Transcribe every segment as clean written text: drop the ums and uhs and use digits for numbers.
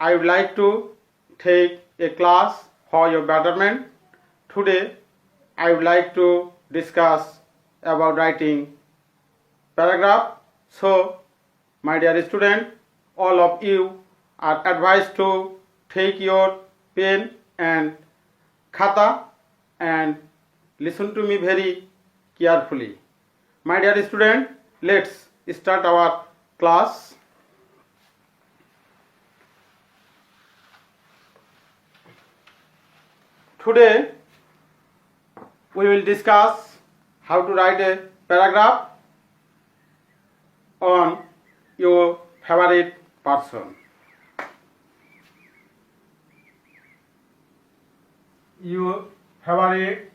I would like to take a class for your betterment. Today, I would like to discuss about writing paragraph. So, my dear student, all of you are advised to take your pen and khata and listen to me very carefully. My dear student, let's start our class. Today we will discuss how to write a paragraph on your favorite person. Your favorite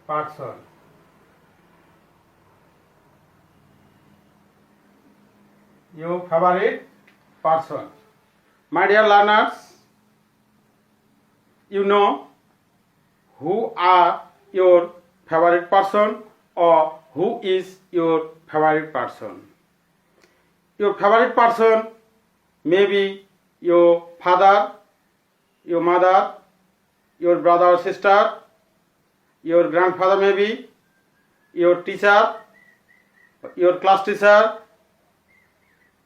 person. Your favorite person. My dear learners, you know who are your favorite person or who is your favorite person. Your favorite person may be your father, your mother, your brother or sister, your grandfather may be, your teacher, your class teacher,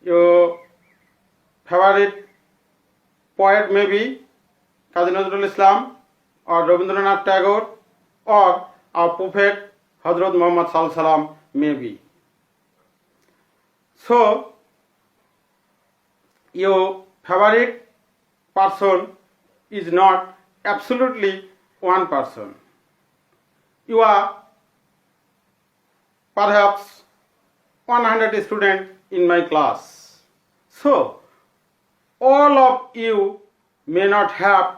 your favorite poet may be K.K.H.S or Rabindranath Tagore or our prophet Hazrat Muhammad Sallallahu Alaihi Wasallam may be. So, your favorite person is not absolutely one person. You are perhaps 100 students in my class. So, all of you may not have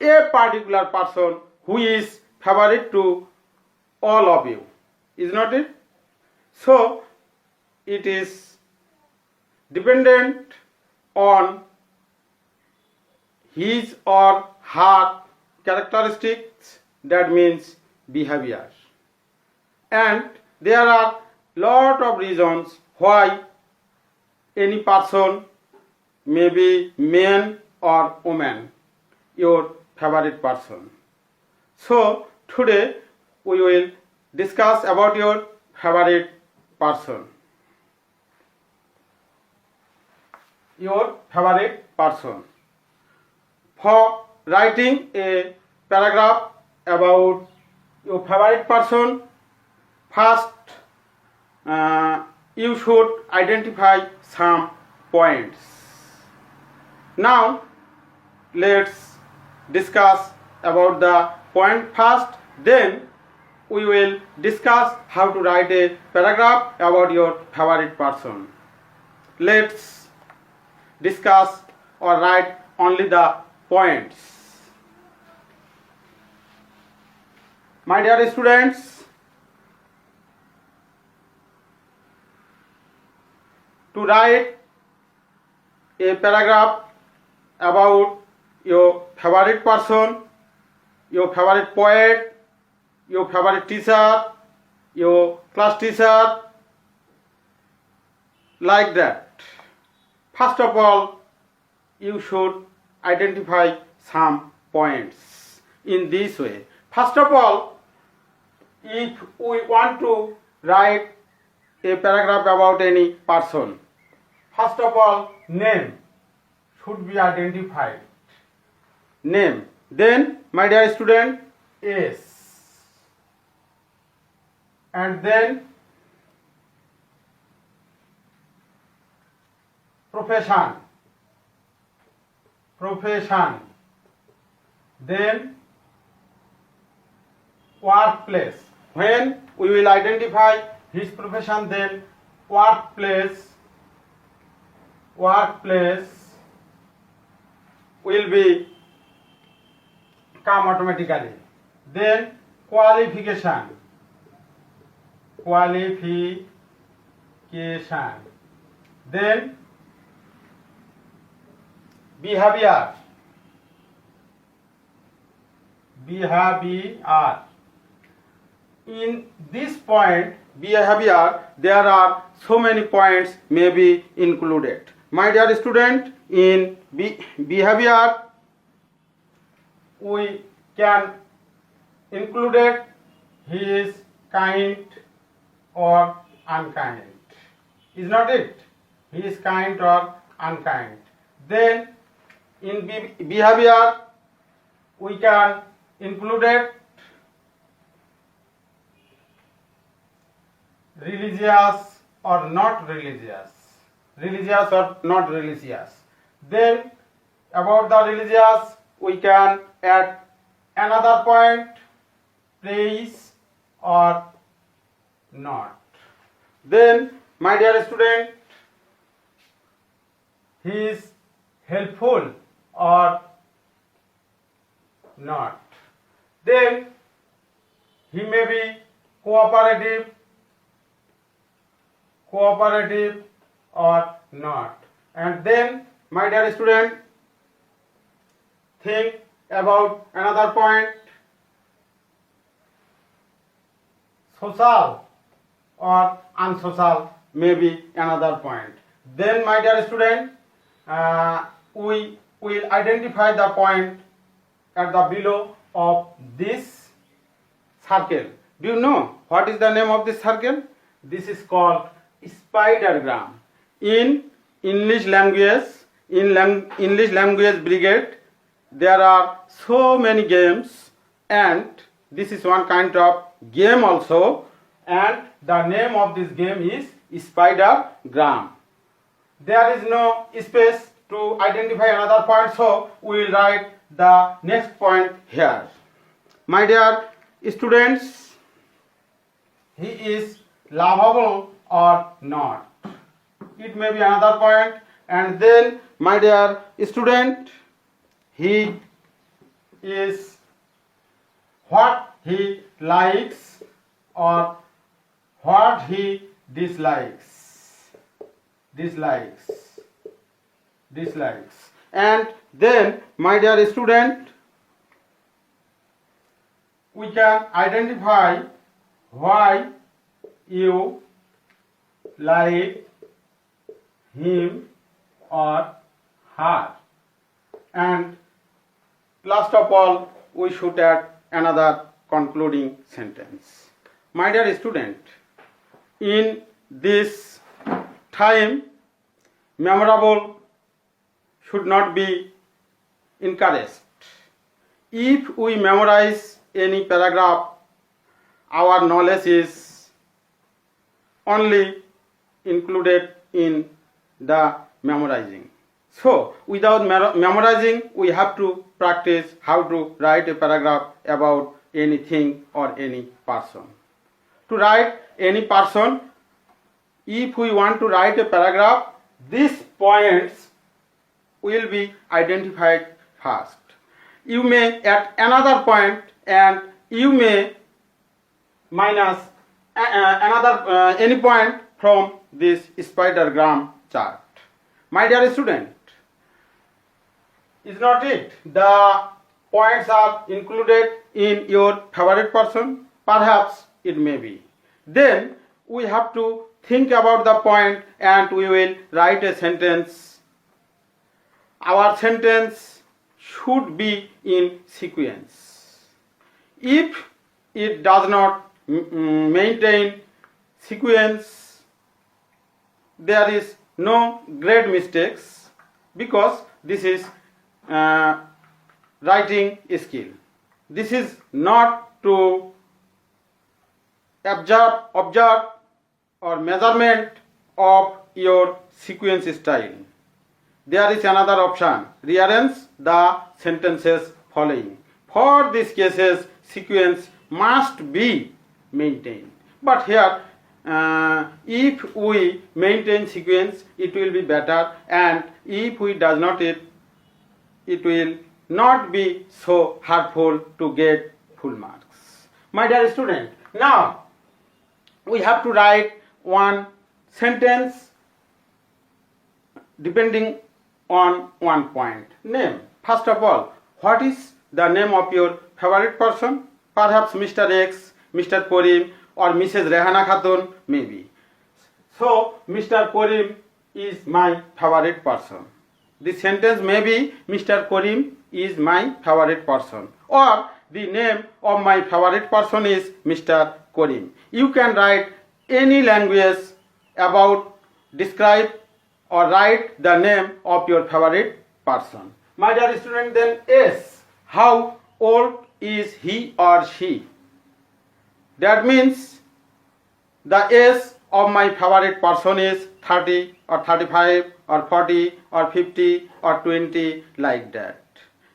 a particular person who is favorite to all of you. Is not it? So, it is dependent on his or her characteristics, that means behavior. And there are lot of reasons why any person may be man or woman, your favorite person. So today we will discuss about your favorite person. Your favorite person. For writing a paragraph about your favorite person, first you should identify some points. Now let's discuss about the point first, then we will discuss how to write a paragraph about your favorite person. Let's discuss or write only the points. My dear students, to write a paragraph about your favorite person, your favorite poet, your favorite teacher, your class teacher, like that. First of all, you should identify some points in this way. First of all, if we want to write a paragraph about any person, first of all, name should be identified. Name. Then, my dear student, age. And then, profession. Then, workplace. When we will identify his profession, then workplace will be come automatically. Then qualification. Then behavior. in this point behavior, there are so many points may be included. My dear student, in behavior we can include it, he is kind or unkind. Is not it? He is kind or unkind. Then in behavior we can include it religious or not religious. Religious or not religious. Then about the religious we can add another point, praise or not. Then my dear student, he is helpful or not. Then he may be cooperative or not. And then my dear student, think about another point, social or unsocial may be another point. Then my dear student, we will identify the point at the below of this circle. Do you know what is the name of this circle? This is called Spidergram. In English language, English language brigade, there are so many games, and this is one kind of game also, and the name of this game is Spidergram. There is no space to identify another point, so we will write the next point here. My dear students, he is lovable or not. It may be another point. And then my dear student, he is what he likes or what he dislikes. And then my dear student, we can identify why you like him or her. And last of all, we should add another concluding sentence. My dear student, in this time, memorable should not be encouraged. If we memorize any paragraph, our knowledge is only included in the memorizing. So without memorizing, we have to practice how to write a paragraph about anything or any person. To write any person, if we want to write a paragraph, these points will be identified first. You may add another point and you may minus any point from this Spidergram chart. My dear student, is not it? The points are included in your favorite person? Perhaps it may be. Then we have to think about the point and we will write a sentence. Our sentence should be in sequence. If it does not maintain sequence, there is no great mistakes, because this is writing skill. This is not to observe or measurement of your sequence style. There is another option, rearrange the sentences following. For these cases, sequence must be maintained. But here, if we maintain sequence, it will be better, and if we does not, it will not be so hurtful to get full marks. My dear student, now we have to write one sentence depending on one point. Name. First of all, what is the name of your favorite person? Perhaps Mr. X Mr. Karim or Mrs. Rehana Khatun, maybe. So, Mr. Karim is my favorite person. The sentence may be Mr. Karim is my favorite person, or the name of my favorite person is Mr. Karim. You can write any language about, describe or write the name of your favorite person. My dear student, then S. How old is he or she? That means the age of my favorite person is 30 or 35 or 40 or 50 or 20, like that.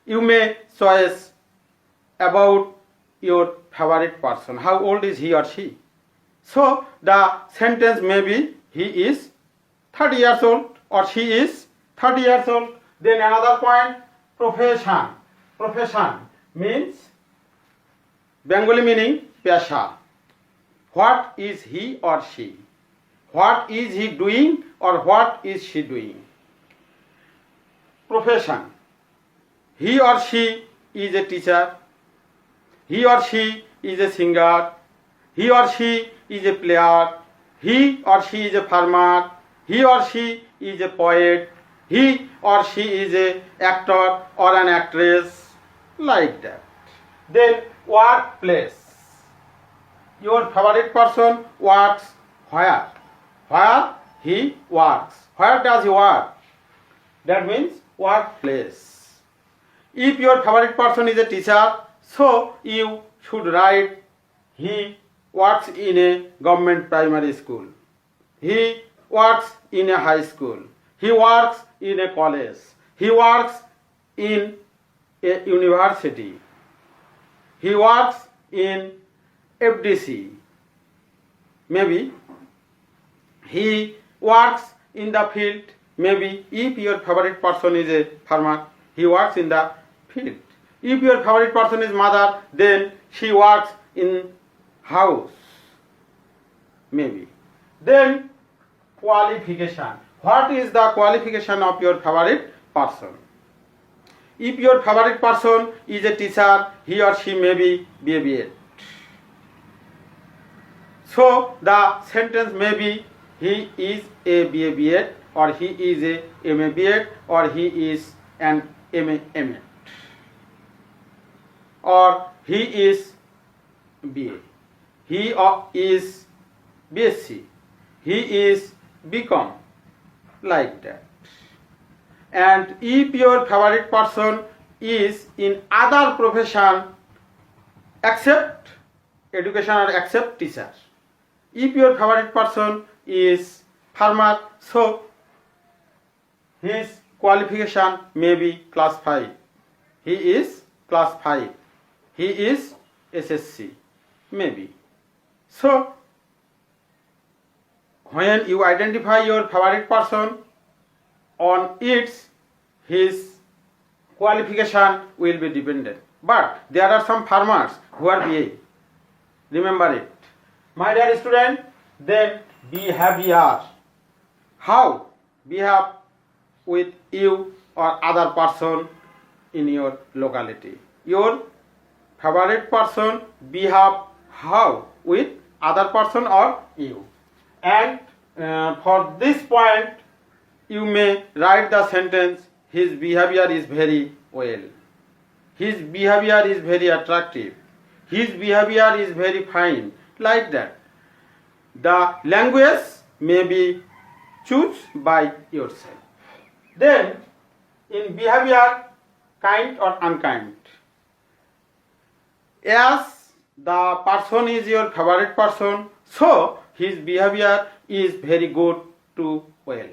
You may choose about your favorite person. How old is he or she? So the sentence may be he is 30 years old or she is 30 years old. Then another point, profession. Profession means Bengali meaning pesha. What is he or she? What is he doing or what is she doing? Profession. He or she is a teacher. He or she is a singer. He or she is a player. He or she is a farmer. He or she is a poet. He or she is a actor or an actress, like that. Then workplace. Your favorite person works where? Where he works. Where does he work? That means workplace. If your favorite person is a teacher, so you should write he works in a government primary school. He works in a high school. He works in a college. He works in a university. He works in FDC. Maybe he works in the field. Maybe if your favorite person is a farmer, he works in the field. If your favorite person is mother, then she works in house. Maybe. Then qualification. What is the qualification of your favorite person? If your favorite person is a teacher, he or she may be BA. So the sentence may be he is a BA or he is a MA or he is an MA or he is BA. He is BSc. He is BCom, like that. And if your favorite person is in other profession except education or except teacher, if your favorite person is farmer, so his qualification may be class 5. He is class 5. He is SSC, maybe. So when you identify your favorite person, on its his qualification will be dependent. But there are some farmers who are BA. Remember it. My dear student, then behavior. How behave with you or other person in your locality. Your favorite person behave how with other person or you. And for this point, you may write the sentence, his behavior is very well. His behavior is very attractive. His behavior is very fine. Like that. The language may be choose by yourself. Then, in behavior, kind or unkind. As the person is your favorite person, so his behavior is very good to well.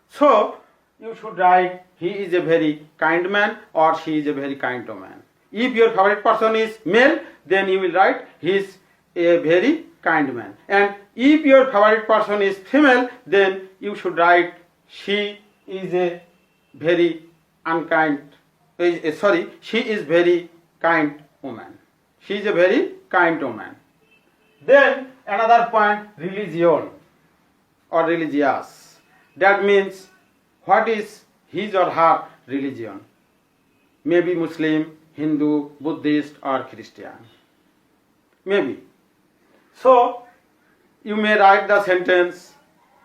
So, you should write he is a very kind man or she is a very kind woman. If your favorite person is male, then you will write he is a very kind man. And if your favorite person is female, then you should write she is a very unkind, she is very kind woman. She is a very kind woman. Then another point, religion or religious. That means what is his or her religion? Maybe Muslim, Hindu, Buddhist or Christian. maybe. So you may write the sentence,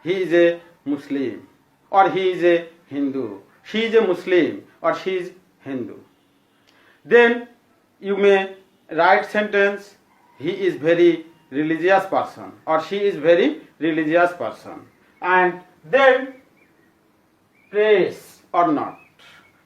he is a Muslim or he is a Hindu. She is a Muslim or she is Hindu. Then you may write sentence, he is very religious person or she is very religious person. And then praise or not.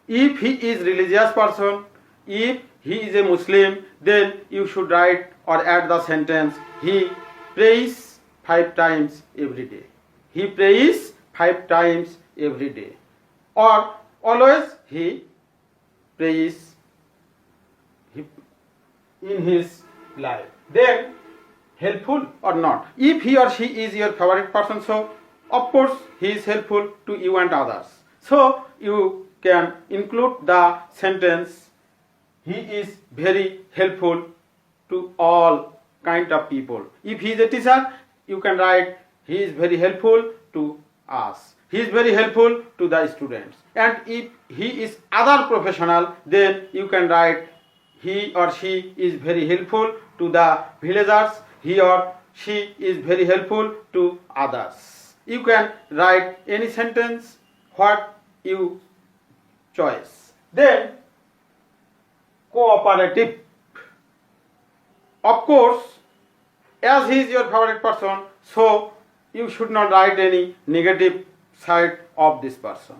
If he is religious person, if he is a Muslim, then you should write or add the sentence, he prays 5 times every day. He prays 5 times every day. Or always he prays in his life. Then helpful or not. If he or she is your favorite person, so of course he is helpful to you and others. So you can include the sentence, he is very helpful to all kind of people. If he is a teacher, you can write, he is very helpful to us. He is very helpful to the students. And if he is other professional, then you can write, he or she is very helpful to the villagers. He or she is very helpful to others. You can write any sentence what you choice. Then cooperative. Of course, as he is your favorite person, so you should not write any negative side of this person.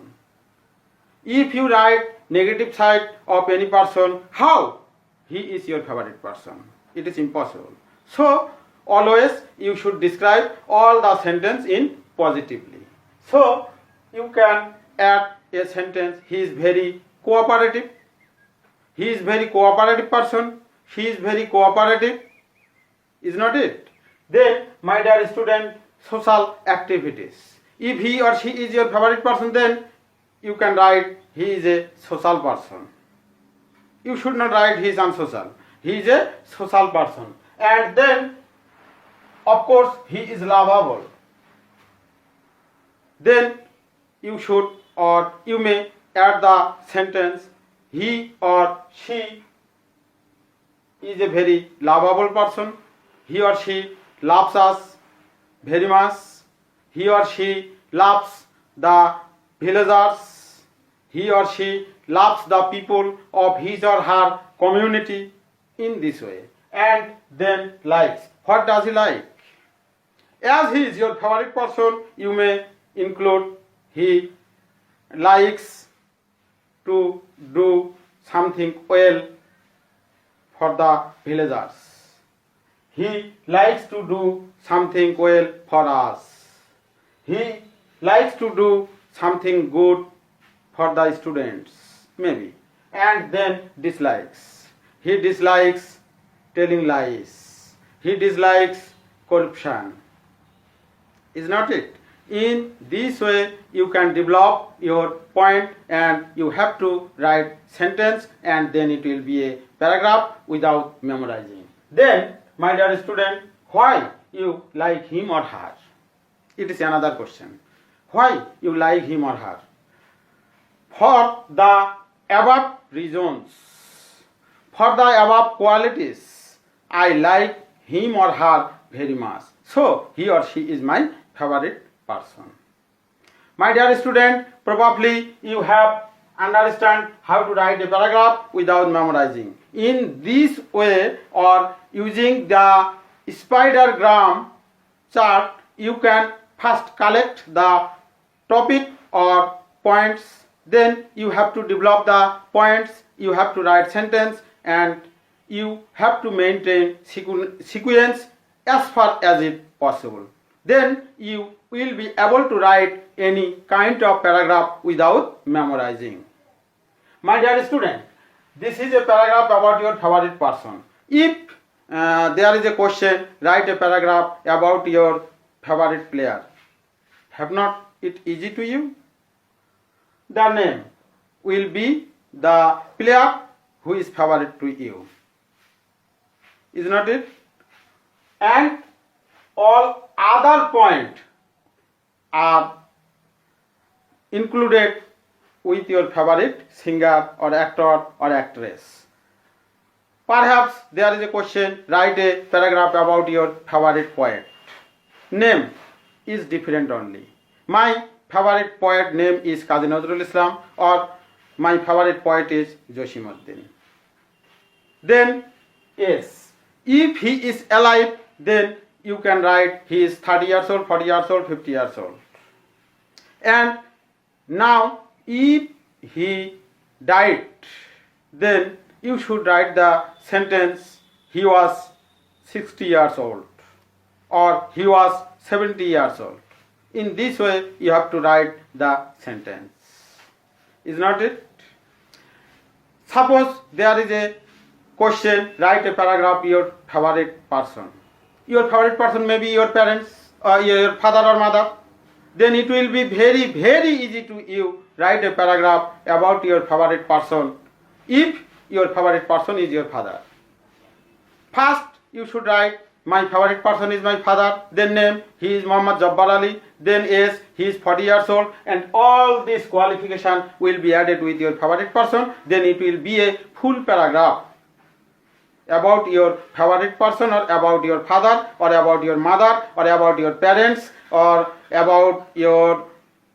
If you write negative side of any person, how he is your favorite person? It is impossible. So always you should describe all the sentence in positively. So you can add a sentence, he is very cooperative. He is very cooperative person. She is very cooperative. Is not it? Then, my dear student, social activities. If he or she is your favorite person, then you can write, he is a social person. You should not write he is unsocial. He is a social person. And then, of course, he is lovable. Then you should or you may add the sentence, he or she is a very lovable person. He or she loves us very much. He or she loves the villagers. He or she loves the people of his or her community in this way. And then likes. What does he like? As he is your favorite person, you may include he likes to do something well for the villagers. He likes to do something well for us. He likes to do something good for the students, maybe. And then dislikes. He dislikes telling lies. He dislikes corruption. Is not it? In this way, you can develop your point and you have to write sentence and then it will be a paragraph without memorizing. Then, my dear student, why you like him or her? It is another question. Why you like him or her? For the above reasons, for the above qualities, I like him or her very much. So, he or she is my favorite person. My dear student, probably you have understand how to write a paragraph without memorizing. In this way or using the Spidergram chart, you can first collect the topic or points, then you have to develop the points, you have to write sentence and you have to maintain sequence as far as it possible. Then you will be able to write any kind of paragraph without memorizing. My dear student, this is a paragraph about your favorite person. If there is a question, write a paragraph about your favorite player. Have not it easy to you? The name will be the player who is favorite to you. Is not it? And all other points are included with your favorite singer or actor or actress. Perhaps there is a question, write a paragraph about your favorite poet. Name is different only. My favorite poet name is K.K.H.S Islam, or my favorite poet is Josimuddin. Then yes, if he is alive, then you can write he is 30 years old, 40 years old, 50 years old. And now if he died, then you should write the sentence he was 60 years old or he was 70 years old. In this way you have to write the sentence. Is not it? Suppose there is a question, write a paragraph your favorite person. Your favorite person may be your parents or your father or mother. Then it will be very, very easy to you write a paragraph about your favorite person if your favorite person is your father. First, you should write, my favorite person is my father, then name, he is Muhammad Jabbar Ali, then age, he is 40 years old, and all this qualification will be added with your favorite person. Then it will be a full paragraph about your favorite person or about your father or about your mother or about your parents or about your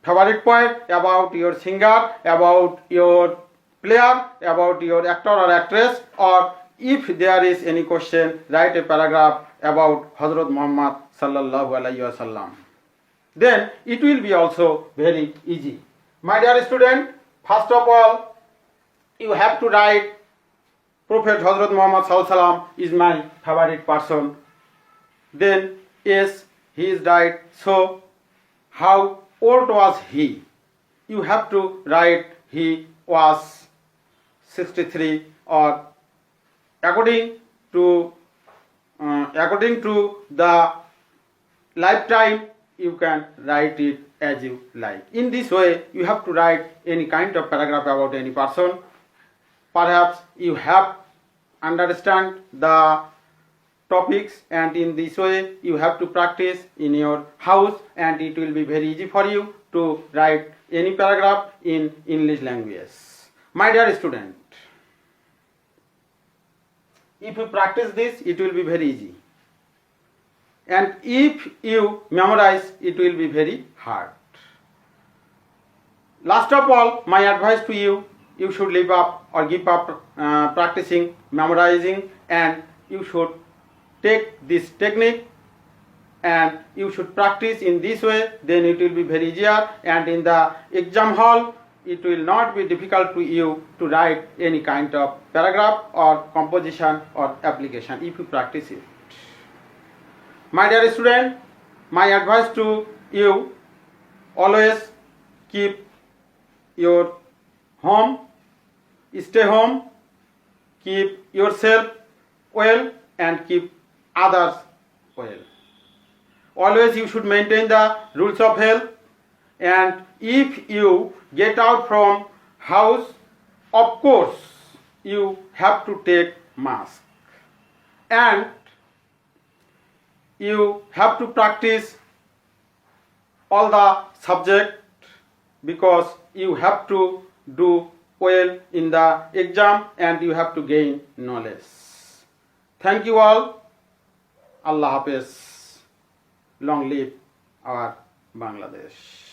favorite poet, about your singer, about your player, about your actor or actress, or if there is any question, write a paragraph about Hazrat Muhammad sallallahu alaihi wasallam. Then it will be also very easy. My dear student, first of all, you have to write Prophet Hazrat Muhammad sallallahu alaihi wasallam is my favorite person. Then yes, he is died. So how old was he? You have to write he was 63, or according to the lifetime you can write it as you like. In this way you have to write any kind of paragraph about any person. Perhaps you have understand the topics, and in this way you have to practice in your house, and it will be very easy for you to write any paragraph in English language. My dear student, if you practice this, it will be very easy, and if you memorize, it will be very hard. Last of all, my advice to you, you should leave up or give up practicing, memorizing, and you should take this technique and you should practice in this way. Then it will be very easier, and in the exam hall it will not be difficult to you to write any kind of paragraph or composition or application if you practice it. My dear student, my advice to you, always keep your home, stay home, keep yourself well and keep others well. Always you should maintain the rules of health, and if you get out from house, of course you have to take mask, and you have to practice all the subject because you have to do well in the exam and you have to gain knowledge. Thank you all. Allah Hafiz. Long live our Bangladesh.